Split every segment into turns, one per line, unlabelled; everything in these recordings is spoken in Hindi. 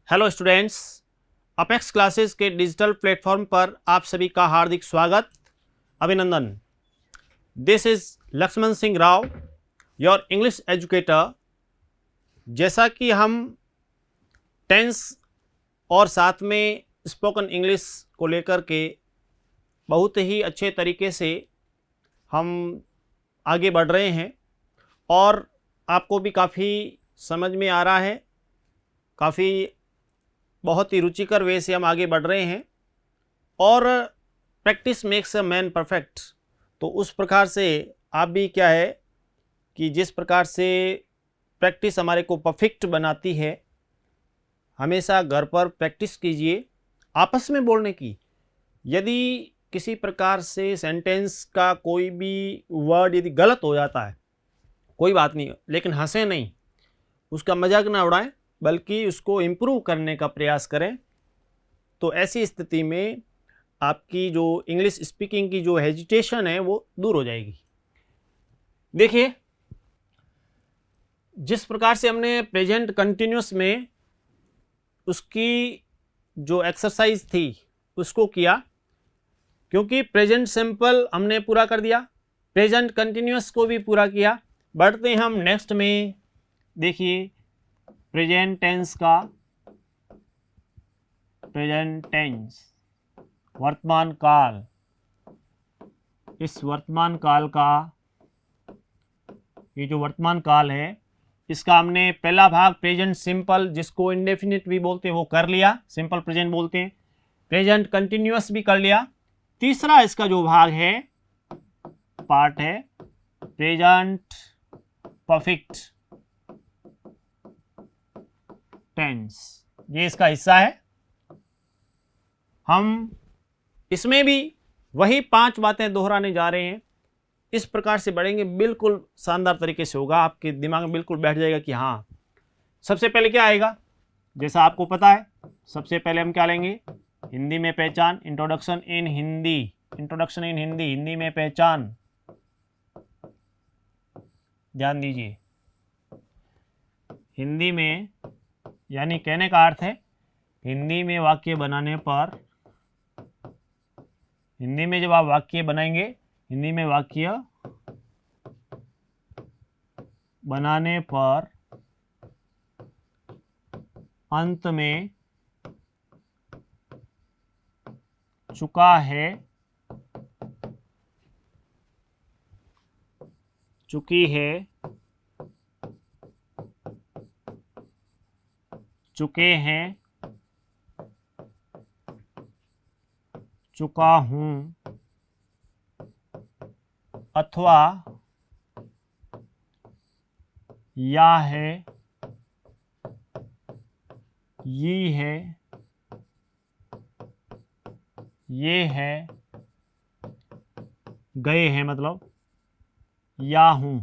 हेलो स्टूडेंट्स, अपेक्स क्लासेस के डिजिटल प्लेटफॉर्म पर आप सभी का हार्दिक स्वागत, अभिनंदन। This is Lakshman Singh Rao, your English educator. जैसा कि हम टेंस और साथ में स्पोकन इंग्लिश को लेकर के बहुत ही अच्छे तरीके से हम आगे बढ़ रहे हैं और आपको भी काफ़ी समझ में आ रहा है, काफ़ी बहुत ही रुचिकर वे से हम आगे बढ़ रहे हैं और practice makes a man perfect. तो उस प्रकार से आप भी क्या है कि जिस प्रकार से प्रैक्टिस हमारे को परफेक्ट बनाती है, हमेशा घर पर प्रैक्टिस कीजिए आपस में बोलने की। यदि किसी प्रकार से सेंटेंस का कोई भी वर्ड यदि गलत हो जाता है, कोई बात नहीं, लेकिन हंसे नहीं, उसका मजाक ना उड़ाएं, बल्कि उसको इम्प्रूव करने का प्रयास करें। तो ऐसी स्थिति में आपकी जो इंग्लिश स्पीकिंग की जो हेजिटेशन है वो दूर हो जाएगी। देखिए, जिस प्रकार से हमने प्रेजेंट कंटिन्यूस में उसकी जो एक्सरसाइज थी उसको किया, क्योंकि प्रेजेंट सिंपल हमने पूरा कर दिया, प्रेजेंट कंटिन्यूस को भी पूरा किया। बढ़ते हैं हम नेक्स्ट में। देखिए, प्रेजेंट टेंस का, प्रेजेंट टेंस वर्तमान काल। इस वर्तमान काल का, ये जो वर्तमान काल है, इसका हमने पहला भाग प्रेजेंट सिंपल, जिसको इंडेफिनिट भी बोलते हैं, वो कर लिया, सिंपल प्रेजेंट बोलते हैं। प्रेजेंट कंटिन्यूअस भी कर लिया। तीसरा इसका जो भाग है, पार्ट है प्रेजेंट परफेक्ट टेंस, ये इसका हिस्सा है। हम इसमें भी वही 5 बातें दोहराने जा रहे हैं। इस प्रकार से बढ़ेंगे, बिल्कुल शानदार तरीके से होगा, आपके दिमाग में बिल्कुल बैठ जाएगा कि हाँ। सबसे पहले क्या आएगा, जैसा आपको पता है, सबसे पहले हम क्या लेंगे, हिंदी में पहचान, introduction in Hindi, introduction in Hindi, Hindi में पहचान। ध्यान दीजिए, हिंदी में यानी कहने का अर्थ है, हिंदी में वाक्य बनाने पर, हिंदी में जब आप वाक्य बनाएंगे, हिंदी में वाक्य बनाने पर अंत में चुका है, चुकी है, चुके हैं, चुका हूं, अथवा या है, ये है, ये है, गए हैं, मतलब या हूं,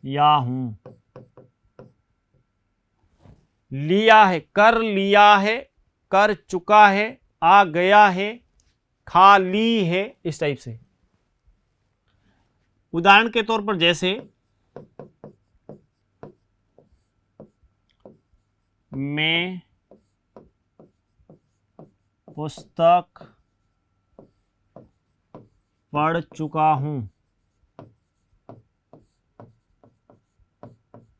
या हूं, लिया है, कर लिया है, कर चुका है, आ गया है, खा ली है, इस टाइप से। उदाहरण के तौर पर, जैसे मैं पुस्तक पढ़ चुका हूं,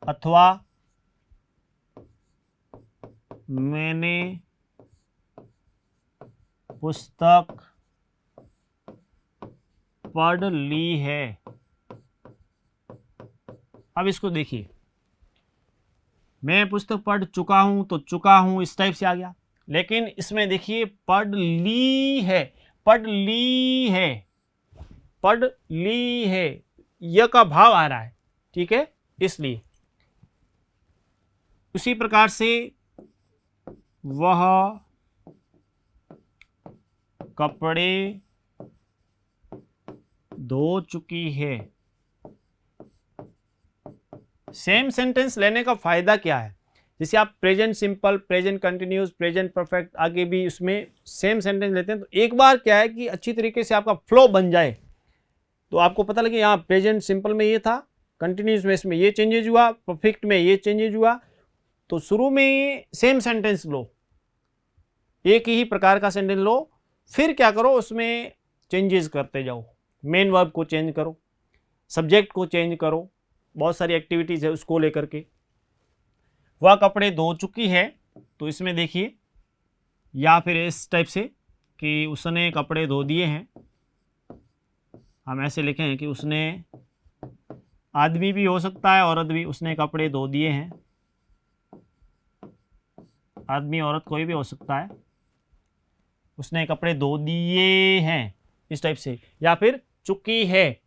अथवा मैंने पुस्तक पढ़ ली है। अब इसको देखिए, मैं पुस्तक पढ़ चुका हूं, तो चुका हूं इस टाइप से आ गया, लेकिन इसमें देखिए पढ़ ली है, पढ़ ली है, पढ़ ली है, यह का भाव आ रहा है, ठीक है। इसलिए उसी प्रकार से वह कपड़े धो चुकी है। सेम सेंटेंस लेने का फायदा क्या है, जैसे आप present simple, present continuous, present perfect, आगे भी उसमें सेम सेंटेंस लेते हैं, तो एक बार क्या है कि अच्छी तरीके से आपका फ्लो बन जाए, तो आपको पता लगे यहाँ प्रेजेंट सिंपल में ये था, कंटिन्यूस में इसमें ये चेंजेज हुआ, परफेक्ट में ये चेंजेज हुआ, तो शुरू में सेम सेंटेंस लो, एक ही प्रकार का सेंटेंस लो, फिर क्या करो उसमें चेंजेस करते जाओ। मेन वर्ब को चेंज करो, सब्जेक्ट को चेंज करो, बहुत सारी एक्टिविटीज़ है उसको लेकर के। वह कपड़े धो चुकी है, तो इसमें देखिए, या फिर इस टाइप से कि उसने कपड़े धो दिए हैं, हम ऐसे लिखें कि उसने, आदमी भी हो सकता है औरत भी, उसने कपड़े धो दिए हैं, आदमी औरत कोई भी हो सकता है, उसने कपड़े धो दिए हैं, इस टाइप से। या फिर चुकी है,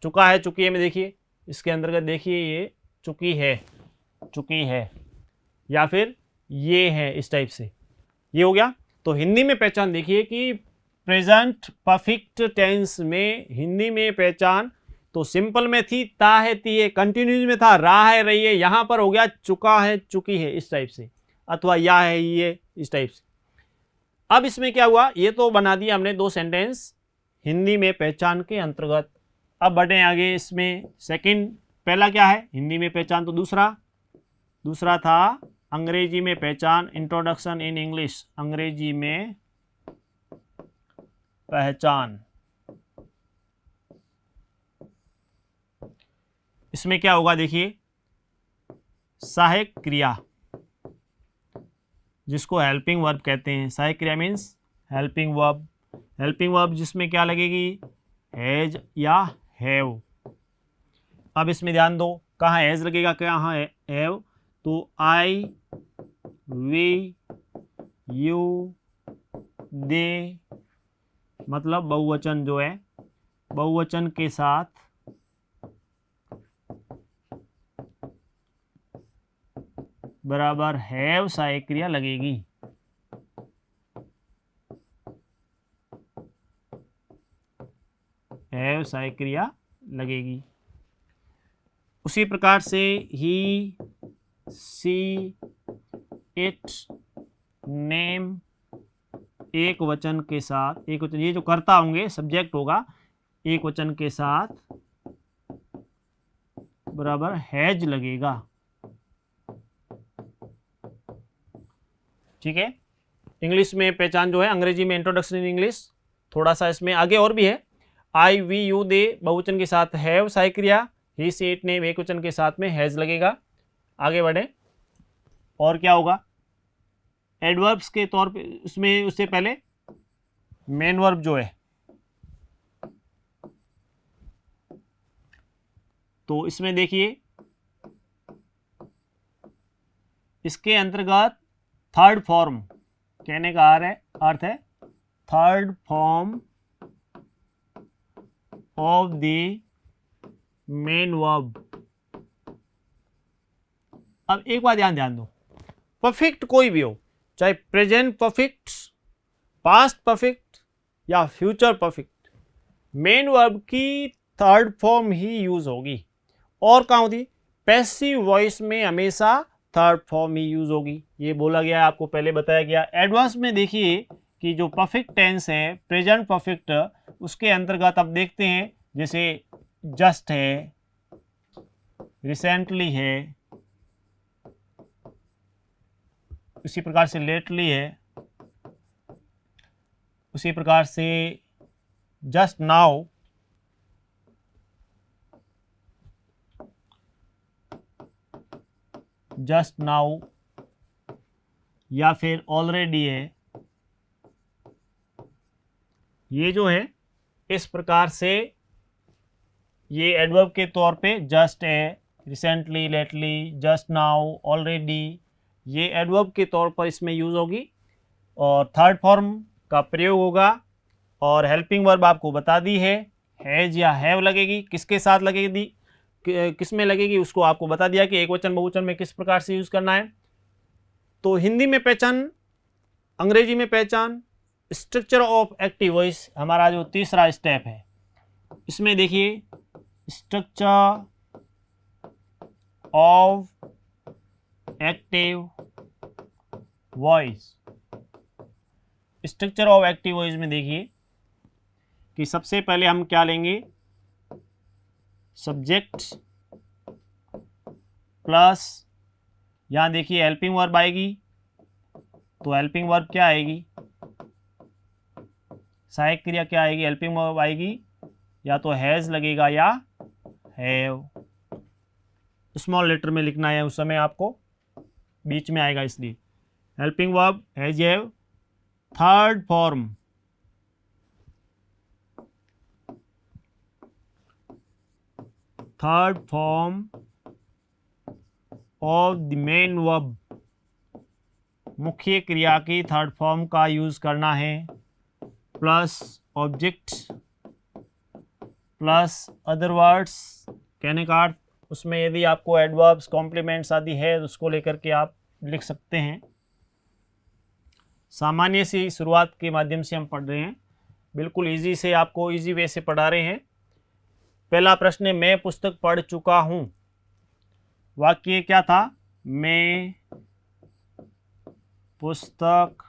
चुका है चुकी है में देखिए, इसके अंतर्गत देखिए ये चुकी है, चुकी है, या फिर ये है, इस टाइप से। ये हो गया। तो हिंदी में पहचान देखिए कि प्रेजेंट परफेक्ट टेंस में हिंदी में पहचान तो सिंपल में थी ता है ती है, कंटिन्यूज में था रहा है रही है, यहां पर हो गया चुका है चुकी है, इस टाइप से, अथवा या है ये, इस टाइप से। अब इसमें क्या हुआ, ये तो बना दिया हमने दो सेंटेंस हिंदी में पहचान के अंतर्गत। अब बढ़े आगे, इसमें सेकंड, पहला क्या है हिंदी में पहचान, तो दूसरा था अंग्रेजी में पहचान, इंट्रोडक्शन इन इंग्लिश, अंग्रेजी में पहचान। इसमें क्या होगा देखिए, सहायक क्रिया जिसको हेल्पिंग वर्ब कहते हैं, सहायक क्रिया means helping verb. Helping verb जिसमें क्या लगेगी, हैज या हैव। अब इसमें ध्यान दो, कहाँ हैज लगेगा कहाँ हैव, तो आई, वी, यू, दे, मतलब बहुवचन जो है, बहुवचन के साथ बराबर हैव सहायक क्रिया लगेगी। हैव सहायक क्रिया लगेगी। उसी प्रकार से ही, सी, इट, नेम एक वचन के साथ, एक वचन, ये जो कर्ता होंगे सब्जेक्ट होगा, एक वचन के साथ बराबर हैज लगेगा। ठीक है। इंग्लिश में पहचान जो है, अंग्रेजी में इंट्रोडक्शन इन इंग्लिश, थोड़ा सा इसमें आगे और भी है। आई, वी, यू, दे बहुवचन के साथ हैव सहायक क्रिया, ही, सी, इट, नेम एक वचन के साथ में हैज लगेगा। आगे बढ़े, और क्या होगा, एडवर्ब्स के तौर पे उसमें, उससे पहले मेन वर्ब जो है, तो इसमें देखिए इसके अंतर्गत थर्ड फॉर्म, कहने का अर्थ है third form of the main verb. अब एक बात ध्यान दो, परफेक्ट कोई भी हो, चाहे प्रेजेंट परफेक्ट, पास्ट परफेक्ट या फ्यूचर परफेक्ट, मेन वर्ब की थर्ड फॉर्म ही यूज होगी। और कहाँ होती, पैसिव वॉइस में हमेशा थर्ड फॉर्म ही यूज होगी, ये बोला गया है, आपको पहले बताया गया। एडवांस में देखिए कि जो परफेक्ट टेंस है, प्रेजेंट परफेक्ट, उसके अंतर्गत अब देखते हैं, जैसे जस्ट है, रिसेंटली है, उसी प्रकार से लेटली है, उसी प्रकार से जस्ट नाउ, जस्ट नाउ, या फिर ऑलरेडी है। ये जो है इस प्रकार से ये एडवर्ब के तौर पे जस्ट है, recently, lately, just now, already, ये एडवर्ब के तौर पर इसमें यूज होगी और थर्ड फॉर्म का प्रयोग होगा। और हेल्पिंग वर्ब आपको बता दी है, हैज या हैव लगेगी, किसके साथ लगेगी, किस में लगेगी उसको आपको बता दिया कि एक वचन बहुवचन में किस प्रकार से यूज करना है। तो हिंदी में पहचान, अंग्रेजी में पहचान, स्ट्रक्चर ऑफ एक्टिव वॉइस हमारा जो तीसरा स्टेप है, इसमें देखिए structure of active voice. Structure of active voice में देखिए कि सबसे पहले हम क्या लेंगे, सब्जेक्ट प्लस यहाँ देखिए हेल्पिंग वर्ब आएगी, तो हेल्पिंग वर्ब क्या आएगी, सहायक क्रिया क्या आएगी, हेल्पिंग वर्ब आएगी, या तो हैज लगेगा या हैव। स्मॉल लेटर में लिखना है उस समय आपको, बीच में आएगा इसलिए helping verb has have. Third form of the main verb, मुख्य क्रिया की थर्ड फॉर्म का यूज करना है, plus object plus other words. कहने का अर्थ उसमें यदि आपको एडवर्ब्स कॉम्प्लीमेंट्स आदि है तो उसको लेकर के आप लिख सकते हैं। सामान्य सी शुरुआत के माध्यम से हम पढ़ रहे हैं, बिल्कुल इजी से, आपको इजी वे से पढ़ा रहे हैं। पहला प्रश्न है, मैं पुस्तक पढ़ चुका हूं। वाक्य क्या था, मैं पुस्तक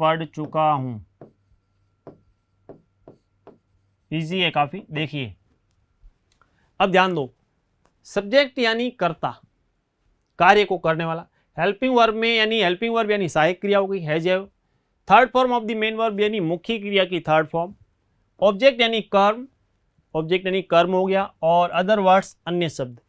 पढ़ चुका हूं। इजी है काफी। देखिए अब ध्यान दो, सब्जेक्ट यानी कर्ता, कार्य को करने वाला। हेल्पिंग वर्ब में यानी हेल्पिंग वर्ब यानी सहायक क्रिया हो गई, has have. Third form of the main verb यानी मुख्य क्रिया की थर्ड फॉर्म। ऑब्जेक्ट यानी कर्म, ऑब्जेक्ट यानी कर्म हो गया, और अदर वर्ड्स अन्य शब्द।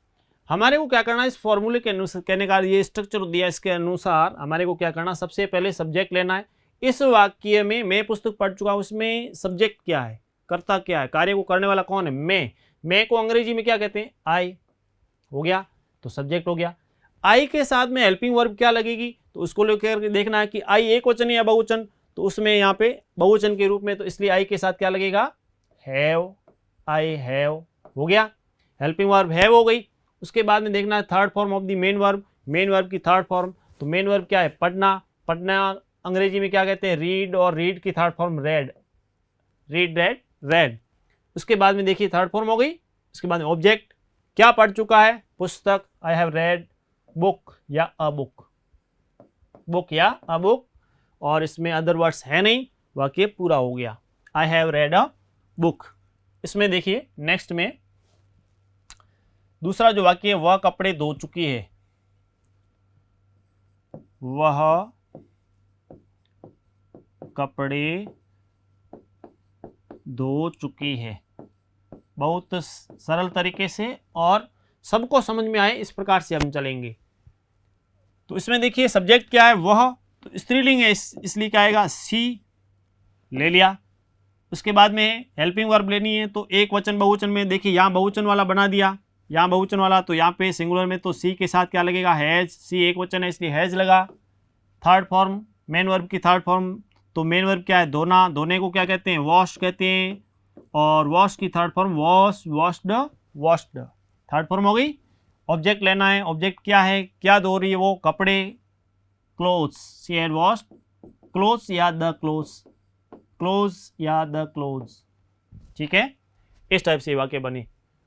हमारे को क्या करना है, इस फॉर्मूले के अनुसार, कहने का ये स्ट्रक्चर दिया, इसके अनुसार हमारे को क्या करना, सबसे पहले सब्जेक्ट लेना है। इस वाक्य में मैं पुस्तक पढ़ चुका हूं, उसमें सब्जेक्ट क्या है, कर्ता क्या है, कार्य को करने वाला कौन है, मैं को अंग्रेजी में क्या कहते हैं, आई। हो गया, तो सब्जेक्ट हो गया। आई के साथ में हेल्पिंग वर्ब क्या लगेगी, तो उसको लेकर देखना है कि आई एक वचन या बहुवचन, तो उसमें यहाँ पे बहुवचन के रूप में, तो इसलिए आई के साथ क्या लगेगा, हैव, आई हैव। हो गया, हेल्पिंग वर्ब हैव हो गई। उसके बाद में देखना है third form of the main verb, main verb की थर्ड फॉर्म। तो मेन वर्ब क्या है, पढ़ना, पढ़ना अंग्रेजी में क्या कहते हैं, रीड, और रीड की third form red, read red red. उसके बाद में देखिए थर्ड फॉर्म हो गई। उसके बाद में ऑब्जेक्ट, क्या पढ़ चुका है, पुस्तक, आई हैव रेड बुक या अ बुक, बुक या अ बुक, और इसमें अदर वर्ड्स है नहीं, वाक्य पूरा हो गया, I have read a book. इसमें देखिए नेक्स्ट में दूसरा जो वाक्य है, वह कपड़े धो चुकी है, वह कपड़े धो चुकी है। बहुत सरल तरीके से और सबको समझ में आए इस प्रकार से हम चलेंगे। तो इसमें देखिए सब्जेक्ट क्या है, वह, तो स्त्रीलिंग है, इसलिए क्या आएगा, सी, ले लिया। उसके बाद में हेल्पिंग वर्ब लेनी है, तो एक वचन बहुवचन में देखिए यहाँ बहुवचन वाला बना दिया, यहाँ बहुवचन वाला, तो यहाँ पे सिंगुलर में तो सी के साथ क्या लगेगा, हैज, सी एक वचन है इसलिए हैज लगा। थर्ड फॉर्म मेन वर्ब की थर्ड फॉर्म, तो मेन वर्ब क्या है, धोना, धोने को क्या कहते हैं, वॉश कहते हैं, और वॉश की third form wash, washed, washed, third form हो गई। ऑब्जेक्ट लेना है, ऑब्जेक्ट क्या है, क्या धो रही है वो, कपड़े, clothes, she had washed clothes या द क्लोथ्स, क्लोथ्स या द क्लोथ्स। ठीक है, इस टाइप से वाक्य बने।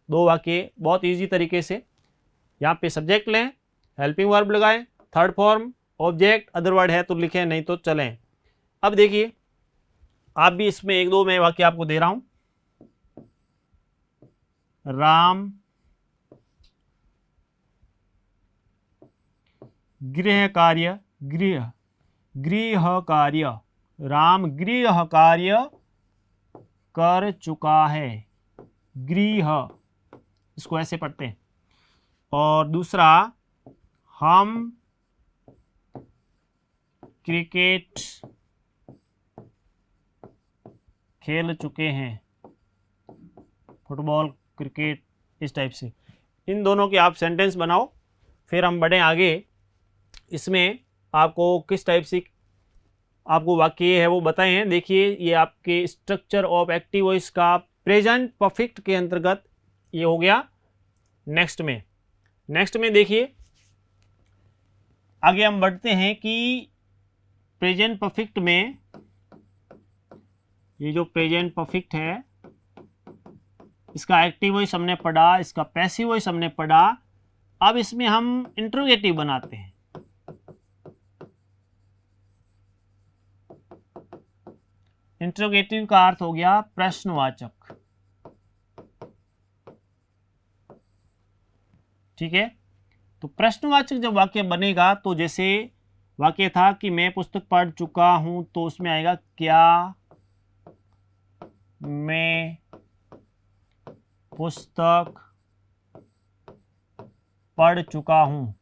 दो वाक्य बहुत इजी तरीके से, यहाँ पे सब्जेक्ट लें, हेल्पिंग वर्ब लगाएं, third form, object, other word है तो लिखें, नहीं तो चलें। अब देखिए आप भी इसमें एक दो मैं वाक्य आपको दे रहा हूं। राम गृह कार्य, गृह कार्य, राम गृह कार्य कर चुका है, गृह, इसको ऐसे पढ़ते हैं। और दूसरा, हम क्रिकेट खेल चुके हैं, फुटबॉल, क्रिकेट, इस टाइप से। इन दोनों के आप सेंटेंस बनाओ, फिर हम बढ़ें आगे। इसमें आपको किस टाइप से आपको वाक्य है वो बताए हैं। देखिए ये आपके स्ट्रक्चर ऑफ एक्टिव वॉइस का प्रेजेंट परफेक्ट के अंतर्गत ये हो गया। नेक्स्ट में देखिए आगे हम बढ़ते हैं कि प्रेजेंट परफेक्ट में, ये जो प्रेजेंट परफेक्ट है इसका एक्टिव वॉइस हमने पढ़ा, इसका पैसिव वॉइस हमने पढ़ा। अब इसमें हम इंट्रोगेटिव बनाते हैं। इंट्रोगेटिव का अर्थ हो गया प्रश्नवाचक। ठीक है, तो प्रश्नवाचक जब वाक्य बनेगा तो जैसे वाक्य था कि मैं पुस्तक पढ़ चुका हूं, तो उसमें आएगा क्या मैं पुस्तक पढ़ चुका हूं।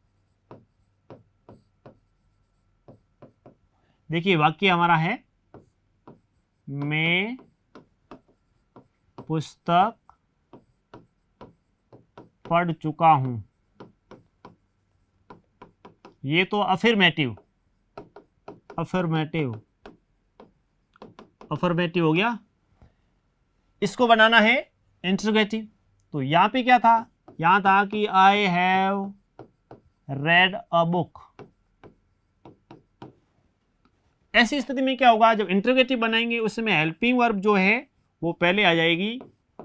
देखिए वाक्य हमारा है मैं पुस्तक पढ़ चुका हूं। ये तो अफर्मेटिव हो गया। इसको बनाना है इंटरोगेटिव। तो यहां पे क्या था, यहां था कि I have read a book. ऐसी स्थिति में क्या होगा, जब इंटरोगेटिव बनाएंगे उसमें हेल्पिंग वर्ब जो है वो पहले आ जाएगी,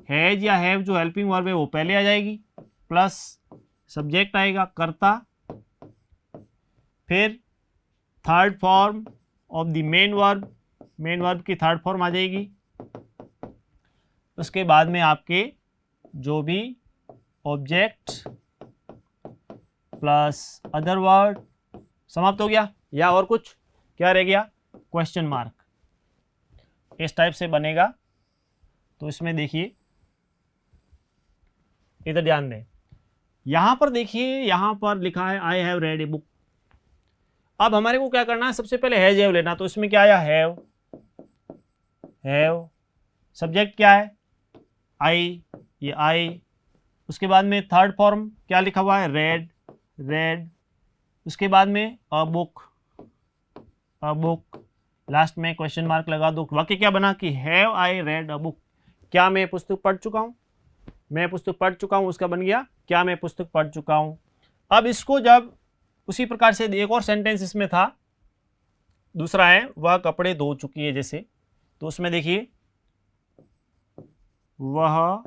हैज या हैव जो हेल्पिंग वर्ब है वो पहले आ जाएगी, प्लस सब्जेक्ट आएगा कर्ता, फिर third form of the main verb की थर्ड फॉर्म आ जाएगी। उसके बाद में आपके जो भी ऑब्जेक्ट प्लस अदर वर्ड समाप्त हो गया। या और कुछ क्या रह गया, क्वेश्चन मार्क। इस टाइप से बनेगा। तो इसमें देखिए इधर ध्यान दें, यहां पर देखिए यहां पर लिखा है I have read a book. अब हमारे को क्या करना है, सबसे पहले हैज हैव लेना। तो इसमें क्या आया, हैव सब्जेक्ट क्या है आई, ये आई। उसके बाद में थर्ड फॉर्म क्या लिखा हुआ है, रेड। उसके बाद में अ बुक। लास्ट में क्वेश्चन मार्क लगा दो। वाक्य क्या बना कि have I read a book, क्या मैं पुस्तक पढ़ चुका हूं, मैं पुस्तक पढ़ चुका हूं। उसका बन गया क्या मैं पुस्तक पढ़ चुका हूं। अब इसको जब उसी प्रकार से एक और सेंटेंस इसमें था, दूसरा है वह कपड़े धो चुकी है जैसे। तो उसमें देखिए वह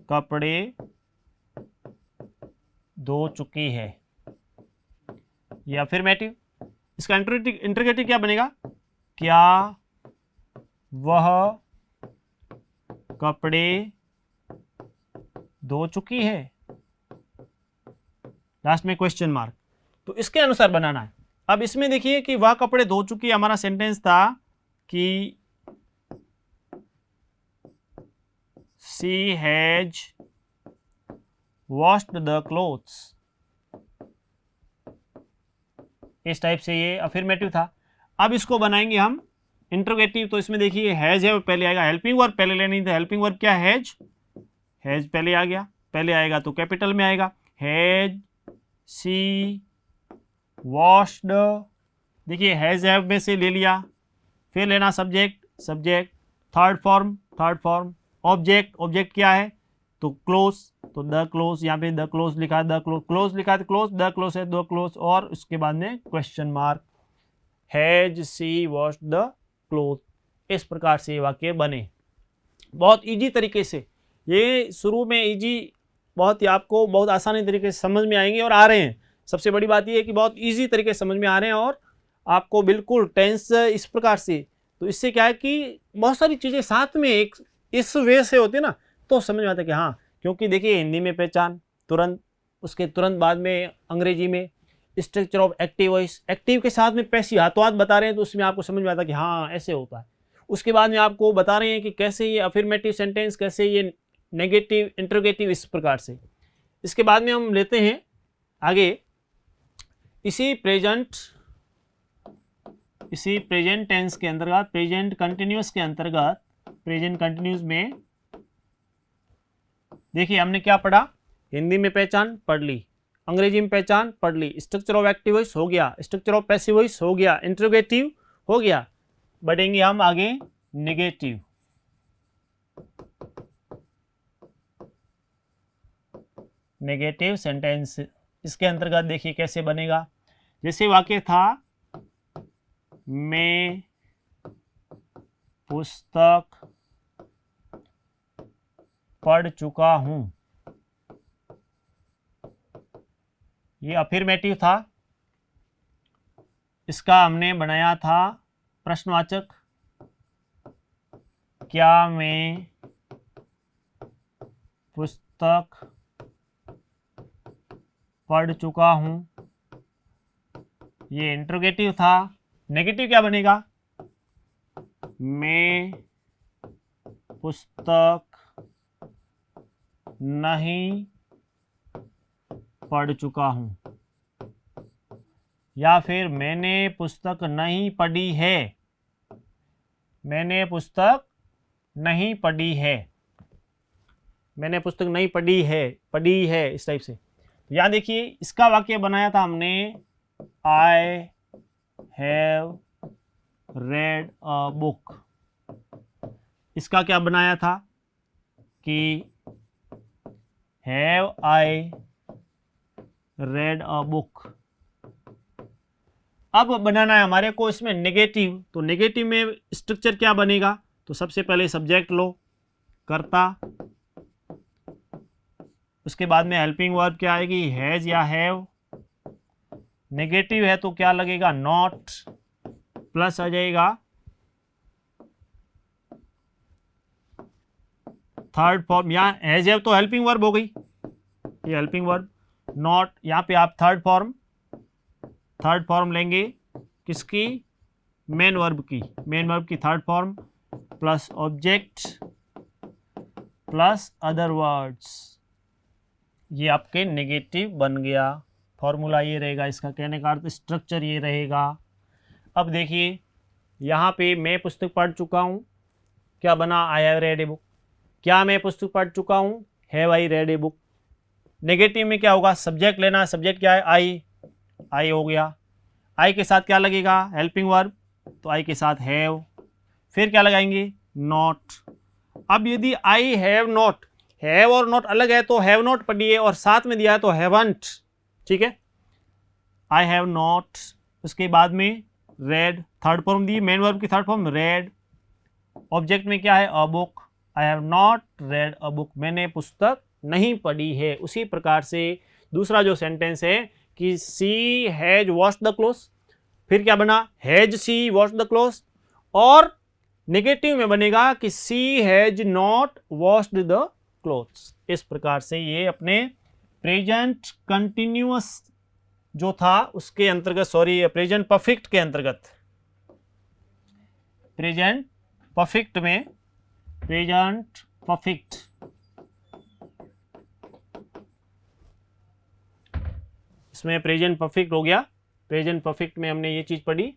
कपड़े धो चुकी है, या अफर्मेटिव। इसका इंटरोगेटिव क्या बनेगा, क्या वह कपड़े धो चुकी है, लास्ट में क्वेश्चन मार्क। तो इसके अनुसार बनाना है। अब इसमें देखिए कि वह कपड़े धो चुकी है, हमारा सेंटेंस था कि she has washed the clothes। इस टाइप से ये अफर्मेटिव था। अब इसको बनाएंगे हम इंटरोगेटिव। तो इसमें देखिए हैज है पहले आएगा, हेल्पिंग वर्ब पहले लेनी थी। हेल्पिंग वर्ब क्या, हैज पहले आ गया, पहले आएगा तो कैपिटल में आएगा। हैज सी वॉश्ड, देखिए हैज हैव में से ले लिया, फिर लेना सब्जेक्ट, थर्ड फॉर्म ऑब्जेक्ट क्या है तो क्लोज, तो द क्लोज, यहाँ पे द क्लोज लिखा है, क्लोज लिखा है तो क्लोज, द क्लोज है दो क्लोज, और उसके बाद में question mark. Has she washed the cloth. इस प्रकार से ये वाक्य बने बहुत इजी तरीके से। ये शुरू में इजी, बहुत ही आपको बहुत आसानी तरीके से समझ में आएंगे और आ रहे हैं। सबसे बड़ी बात ये है कि बहुत इजी तरीके से समझ में आ रहे हैं और आपको बिल्कुल टेंस इस प्रकार से। तो इससे क्या है कि बहुत सारी चीज़ें साथ में एक इस वे से होती है ना, तो समझ में आता है कि हाँ, क्योंकि देखिए हिंदी में पहचान तुरंत, उसके तुरंत बाद में अंग्रेजी में structure of active voice, active के साथ में पैसिव हाथों हाथ बता रहे हैं, तो उसमें आपको समझ में आता है कि हाँ ऐसे होता है। उसके बाद में आपको बता रहे हैं कि कैसे ये अफर्मेटिव सेंटेंस, कैसे ये नेगेटिव, इंटरोगेटिव, इस प्रकार से। इसके बाद में हम लेते हैं आगे इसी प्रेजेंट टेंस के अंतर्गत, प्रेजेंट कंटिन्यूस के अंतर्गत, प्रेजेंट कंटिन्यूस में देखिए हमने क्या पढ़ा, हिंदी में पहचान पढ़ ली, अंग्रेजी में पहचान पढ़ ली, स्ट्रक्चर ऑफ एक्टिव वॉइस हो गया, स्ट्रक्चर ऑफ पैसिव वॉइस हो गया, इंटरोगेटिव हो गया। बढ़ेंगे हम आगे नेगेटिव। नेगेटिव सेंटेंस इसके अंतर्गत देखिए कैसे बनेगा। जैसे वाक्य था मैं पुस्तक पढ़ चुका हूं, ये अफर्मेटिव था। इसका हमने बनाया था प्रश्नवाचक, क्या मैं पुस्तक पढ़ चुका हूँ, ये इंट्रोगेटिव था। नेगेटिव क्या बनेगा? मैं पुस्तक नहीं पढ़ चुका हूँ, या फिर मैंने पुस्तक नहीं पढ़ी है, मैंने पुस्तक नहीं पढ़ी है, मैंने पुस्तक नहीं पढ़ी है, इस टाइप से। तो यहाँ देखिए इसका वाक्य बनाया था हमने, I have read a book. इसका क्या बनाया था कि have I read a book. अब बनाना है हमारे को इसमें नेगेटिव। तो नेगेटिव में स्ट्रक्चर क्या बनेगा? तो सबसे पहले सब्जेक्ट लो, कर्ता, उसके बाद में हेल्पिंग वर्ब क्या आएगी? हैज या हैव। नेगेटिव है तो क्या लगेगा? नॉट, प्लस आ जाएगा थर्ड फॉर्म। यहाँ हैज हैव तो हेल्पिंग वर्ब हो गई, ये हेल्पिंग वर्ब। नॉट, यहाँ पे आप थर्ड फॉर्म लेंगे किसकी? मेन वर्ब की third form, plus object plus other words. ये आपके नेगेटिव बन गया। फॉर्मूला ये रहेगा, इसका कहने का अर्थ स्ट्रक्चर ये रहेगा। अब देखिए यहाँ पे मैं पुस्तक पढ़ चुका हूँ, क्या बना? I have read a book. क्या मैं पुस्तक पढ़ चुका हूँ? Have I read a book. Negative में क्या होगा? सब्जेक्ट लेना, सब्जेक्ट क्या है? आई हो गया। आई के साथ क्या लगेगा? हेल्पिंग वर्ब, तो आई के साथ हैव। फिर क्या लगाएंगे? नॉट। अब यदि आई हैव नॉट, हैव और नॉट अलग है तो हैव नॉट पढ़िए, और साथ में दिया है तो हैवंट, ठीक है। आई हैव नॉट, उसके बाद में रेड, थर्ड फॉर्म दी, मेन वर्ब की थर्ड फॉर्म रेड। ऑब्जेक्ट में क्या है? A book. I have not red a book, मैंने पुस्तक नहीं पढ़ी है। उसी प्रकार से दूसरा जो सेंटेंस है कि she has washed the clothes, फिर क्या बना? Has she washed the clothes. और नेगेटिव में बनेगा कि she has not washed the clothes. इस प्रकार से ये अपने प्रेजेंट कंटिन्यूअस जो था उसके अंतर्गत, सॉरी प्रेजेंट परफेक्ट के अंतर्गत, प्रेजेंट परफेक्ट में, प्रेजेंट परफेक्ट, इसमें प्रेजेंट परफेक्ट हो गया। प्रेजेंट परफेक्ट में हमने ये चीज पढ़ी,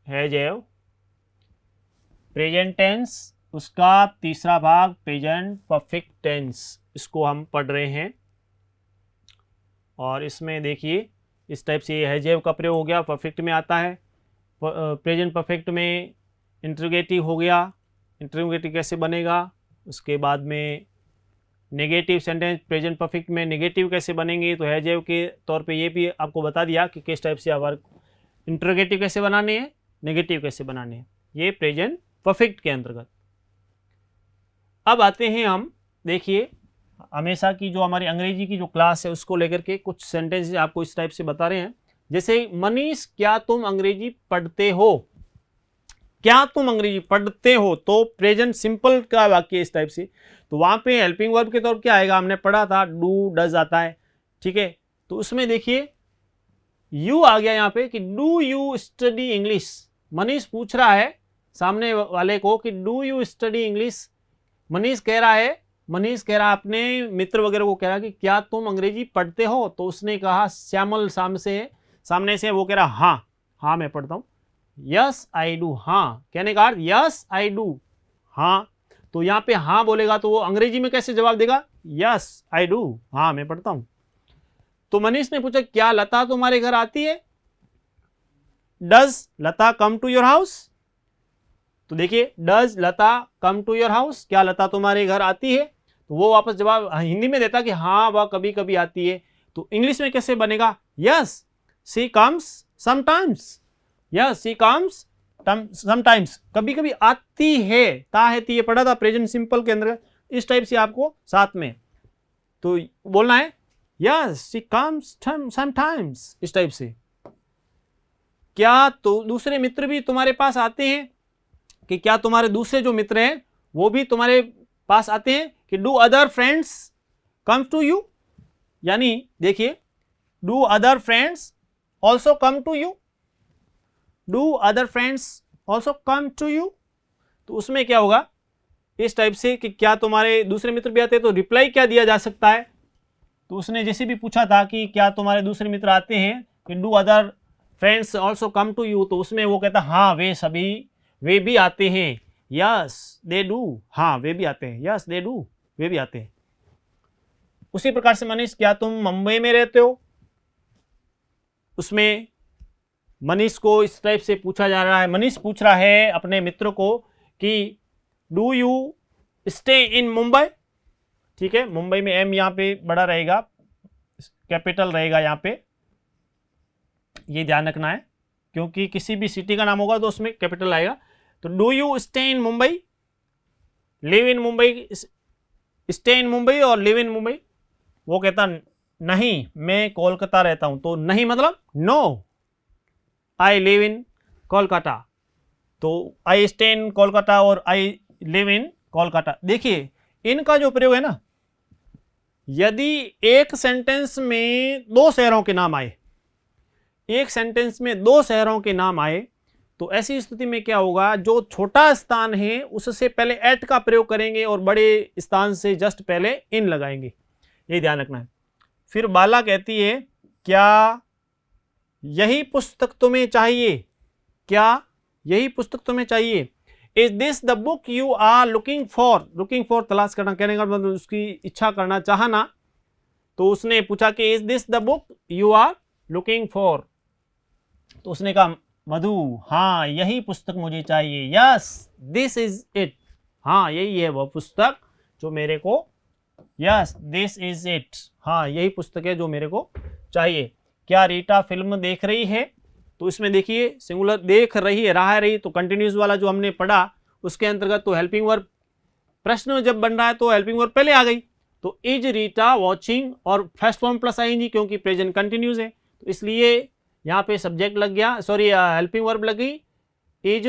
हैज हैव। प्रेजेंट टेंस, उसका तीसरा भाग प्रेजेंट परफेक्ट टेंस, इसको हम पढ़ रहे हैं। और इसमें देखिए इस टाइप से हैज हैव का प्रयोग हो गया, परफेक्ट में आता है। प्रेजेंट परफेक्ट में इंट्रोगेटिव हो गया, इंट्रोगेटिव कैसे बनेगा? उसके बाद में नेगेटिव सेंटेंस प्रेजेंट परफेक्ट में नेगेटिव कैसे बनेंगे? तो हैज हैव के तौर पे ये भी आपको बता दिया कि किस टाइप से आप इंट्रोगेटिव कैसे बनाने हैं, नेगेटिव कैसे बनाने हैं, ये प्रेजेंट परफेक्ट के अंतर्गत। अब आते हैं हम, देखिए हमेशा की जो हमारी अंग्रेजी की जो क्लास है उसको लेकर के कुछ सेंटेंसेस आपको इस टाइप से बता रहे हैं। जैसे मनीष क्या तुम अंग्रेजी पढ़ते हो? क्या तुम अंग्रेजी पढ़ते हो? तो प्रेजेंट सिंपल का वाक्य इस टाइप से। तो वहां पे हेल्पिंग वर्ब के तौर क्या आएगा? हमने पढ़ा था डू डज आता है, ठीक है। तो उसमें देखिए यू आ गया यहाँ पे कि do you study English. Manish पूछ रहा है सामने वाले को कि do you study English. Manish कह रहा है अपने मित्र वगैरह को कह रहा है कि क्या तुम अंग्रेजी पढ़ते हो? तो उसने कहा, श्यामल सामने से वो कह रहा हाँ मैं पढ़ता हूँ। यस आई डू, हाँ कहने का अर्थ यस आई डू, हाँ। तो यहाँ पे हाँ बोलेगा तो वो अंग्रेजी में कैसे जवाब देगा? यस आई डू, हाँ मैं पढ़ता हूँ। तो मनीष ने पूछा क्या लता तुम्हारे घर आती है? Does Lata come to your house? तो देखिए does Lata come to your house, क्या लता तुम्हारे घर आती है? तो वो वापस जवाब हिंदी में देता कि हाँ वह कभी कभी आती है। तो इंग्लिश में कैसे बनेगा? Yes she comes sometimes, yes she comes sometimes, कभी कभी आती है। ता है ती ये पढ़ा था प्रेजेंट सिंपल के अंदर। इस टाइप से आपको साथ में तो बोलना है यस शी कम्स समटाइम्स, इस टाइप से। क्या तो दूसरे मित्र भी तुम्हारे पास आते हैं? कि क्या तुम्हारे दूसरे जो मित्र हैं वो भी तुम्हारे पास आते हैं? कि do other friends comes to you? यानी देखिए, do other friends also come to you, do other friends also come to you. तो उसमें क्या होगा इस टाइप से कि क्या तुम्हारे दूसरे मित्र भी आते हैं, तो रिप्लाई क्या दिया जा सकता है। तो उसने जैसे भी पूछा था कि क्या तुम्हारे दूसरे मित्र आते हैं, कि do other friends also come to you, तो उसमें वो कहता हाँ वे भी आते हैं, यस दे डू, हाँ वे भी आते हैं, यस दे डू, वे भी आते हैं। उसी प्रकार से मनीष, क्या तुम मुंबई में रहते हो, उसमें मनीष को इस टाइप से पूछा जा रहा है, मनीष पूछ रहा है अपने मित्र को कि do you stay in Mumbai. ठीक है, मुंबई में एम यहाँ पे बड़ा रहेगा, कैपिटल रहेगा यहाँ पे, ये ध्यान रखना है, क्योंकि किसी भी सिटी का नाम होगा तो उसमें कैपिटल आएगा। तो do you stay in Mumbai, live in Mumbai, stay in Mumbai और लिव इन मुंबई। वो कहता नहीं, मैं कोलकाता रहता हूं। तो नहीं मतलब no, I live in Kolkata. तो आई स्टे इन कोलकाता और आई लिव इन कोलकाता। देखिए इनका जो प्रयोग है ना, यदि एक सेंटेंस में दो शहरों के नाम आए, एक सेंटेंस में दो शहरों के नाम आए, तो ऐसी स्थिति में क्या होगा, जो छोटा स्थान है उससे पहले एट का प्रयोग करेंगे और बड़े स्थान से जस्ट पहले इन लगाएंगे, ये ध्यान रखना है। फिर बाला कहती है क्या यही पुस्तक तुम्हें चाहिए, क्या यही पुस्तक तुम्हें चाहिए। Is this the book you are looking for, looking for तलाश करना, कहने का मतलब उसकी इच्छा करना, चाहना। तो उसने पूछा कि is this the book you are looking for, तो उसने कहा मधु हाँ यही पुस्तक मुझे चाहिए, यस दिस इज इट, हाँ यही है वह पुस्तक जो मेरे को, यस दिस इज इट, हाँ यही पुस्तक है जो मेरे को चाहिए। क्या रीटा फिल्म देख रही है, तो इसमें देखिए सिंगुलर देख रही है, रहा रही, तो कंटिन्यूस वाला जो हमने पढ़ा उसके अंतर्गत तो हेल्पिंग वर्ब, प्रश्न जब बन रहा है तो हेल्पिंग वर्ब पहले आ गई। तो इज रीटा वॉचिंग और फर्स्ट फॉर्म प्लस आईएनजी, क्योंकि प्रेजेंट कंटिन्यूस है तो इसलिए यहाँ पे सब्जेक्ट लग गया, सॉरी हेल्पिंग वर्ब लग गई, इज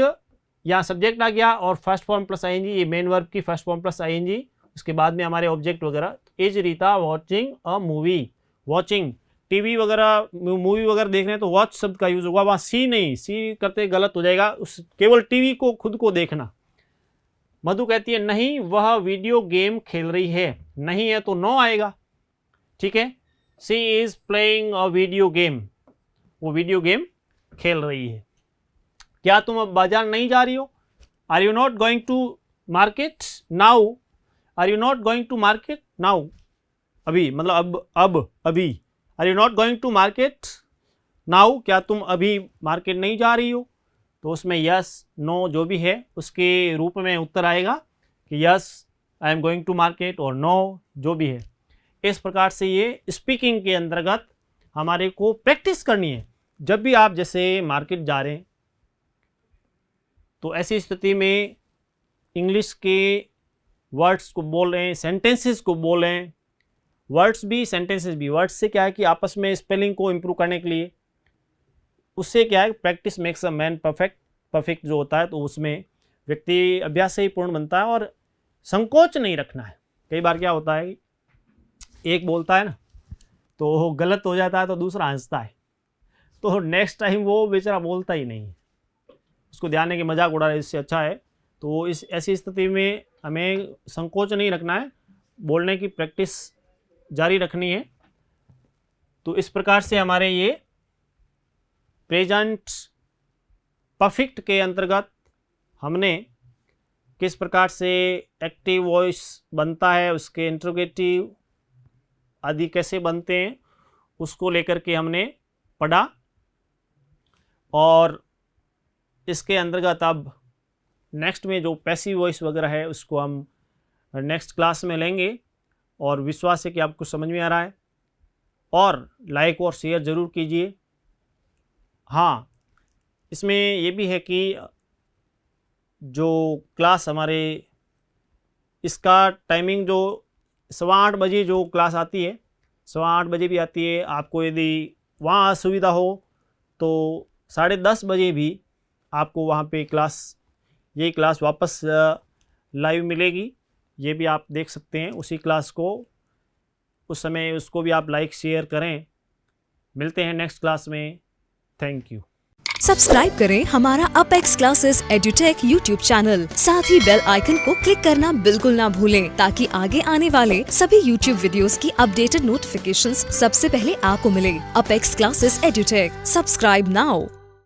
यहाँ सब्जेक्ट आ गया और फर्स्ट फॉर्म प्लस आईएनजी, ये मेन वर्ब की फर्स्ट फॉर्म प्लस आईएनजी, उसके बाद में हमारे ऑब्जेक्ट वगैरह। Is Rita watching a movie, watching TV वगैरह मूवी वगैरह देख रहे हैं तो वॉच शब्द का यूज होगा, वहाँ सी नहीं, सी करते गलत हो जाएगा, उस केवल टीवी को खुद को देखना। मधु कहती है नहीं वह वीडियो गेम खेल रही है, नहीं है तो नो आएगा। ठीक है, she is playing a video game, वो वीडियो गेम खेल रही है। क्या तुम अब बाजार नहीं जा रही हो, are you not going to market now, are you not going to market now, अभी मतलब अब अभी, are you not going to market now, क्या तुम अभी मार्केट नहीं जा रही हो। तो उसमें यस नो जो भी है उसके रूप में उत्तर आएगा कि yes I am going to market और नो जो भी है। इस प्रकार से ये स्पीकिंग के अंतर्गत हमारे को प्रैक्टिस करनी है। जब भी आप जैसे मार्केट जा रहे हैं तो ऐसी स्थिति में इंग्लिश के वर्ड्स को बोल रहे हैं, सेंटेंसेस को बोल रहे हैं, वर्ड्स भी सेंटेंसेस भी। वर्ड्स से क्या है कि आपस में स्पेलिंग को इम्प्रूव करने के लिए, उससे क्या है practice makes a man perfect, perfect जो होता है तो उसमें व्यक्ति अभ्यास से ही पूर्ण बनता है और संकोच नहीं रखना है। कई बार क्या होता है एक बोलता है ना तो गलत हो जाता है तो दूसरा हंसता है, तो नेक्स्ट टाइम वो बेचारा बोलता ही नहीं है, उसको ध्यान है कि मजाक उड़ा रहा है, इससे अच्छा है। तो इस ऐसी स्थिति में हमें संकोच नहीं रखना है, बोलने की प्रैक्टिस जारी रखनी है। तो इस प्रकार से हमारे ये प्रेजेंट परफेक्ट के अंतर्गत हमने किस प्रकार से एक्टिव वॉइस बनता है, उसके इंट्रोगेटिव आदि कैसे बनते हैं, उसको लेकर के हमने पढ़ा। और इसके अंतर्गत अब नेक्स्ट में जो पैसिव वॉइस वगैरह है उसको हम नेक्स्ट क्लास में लेंगे। और विश्वास है कि आपको समझ में आ रहा है, और लाइक और शेयर ज़रूर कीजिए। हाँ, इसमें ये भी है कि जो क्लास हमारे इसका टाइमिंग जो 8:15 बजे जो क्लास आती है, 8:15 बजे भी आती है। आपको यदि वहाँ असुविधा हो तो 10:30 बजे भी आपको वहाँ पे क्लास, ये क्लास वापस लाइव मिलेगी, ये भी आप देख सकते हैं। उसी क्लास को उस समय उसको भी आप लाइक शेयर करें। मिलते हैं नेक्स्ट क्लास में। Thank you.
सब्सक्राइब करें हमारा Apex Classes Edutech YouTube channel, साथ ही बेल आइकन को क्लिक करना बिल्कुल ना भूलें ताकि आगे आने वाले सभी यूट्यूब वीडियोस की अपडेटेड नोटिफिकेशंस सबसे पहले आपको मिले। Apex Classes Edutech, subscribe now.